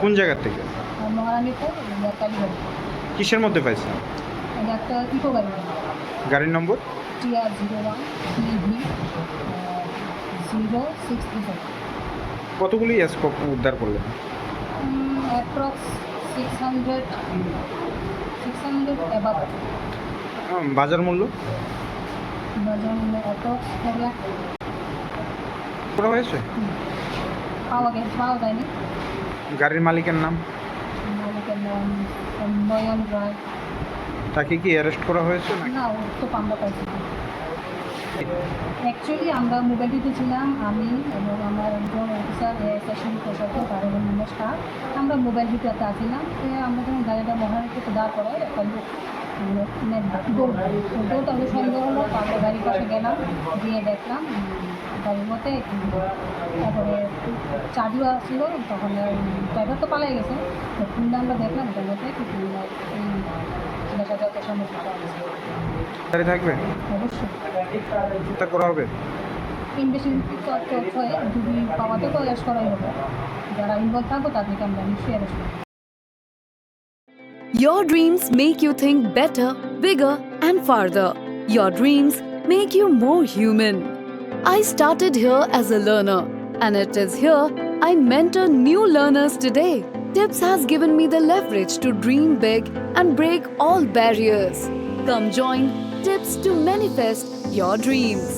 কোন জায়গা থেকে? কিসের মধ্যে পাইছেন? গাড়ির নম্বর? কতগুলি স্কোপ উদ্ধার করলেন? বাজার মূল্য করা হয়েছে? পাওয়া যায়নি। গাড়ির মালিকের নাম? নয়ন রায়। তাকে কি অ্যারেস্ট করা হয়েছে? না, ও তো আমরা পাইছি। অ্যাকচুয়ালি আমরা মোবাইলটিতে ছিলাম, আমি এবং আমার একজন অফিসার সেশন প্রশাসন কারণ স্টাফ। আমরা মোবাইল ভিতরে আসছিলাম। আমরা যখন গাড়িটা মহারাষ্ট্রতে দাঁড় করাই একটা লোক দৌড় আমি সন্দেহ হলো। আমরা গাড়ির পাশে গেলাম, গিয়ে দেখলাম গাড়ির মধ্যে তারপরে চাবিও আসছিল। তখন ড্রাইভার তো পালাই গেছে, খুললে আমরা দেখলাম ওটার মধ্যে গাড়ি থাকবে অবশ্যই করা হবে। ইনভেস্টিগেশন চলছে, যদি পাওয়াতে তো অ্যারেস্ট করাই হবে। যারা ইনভলভ থাকবো তাদেরকে আমরা নিশ্চয়ই অ্যারেস্ট করবো। Your dreams make you think better, bigger, and farther. Your dreams make you more human. I started here as a learner, and it is here I mentor new learners today. Tips has given me the leverage to dream big and break all barriers. Come join Tips to manifest your dreams.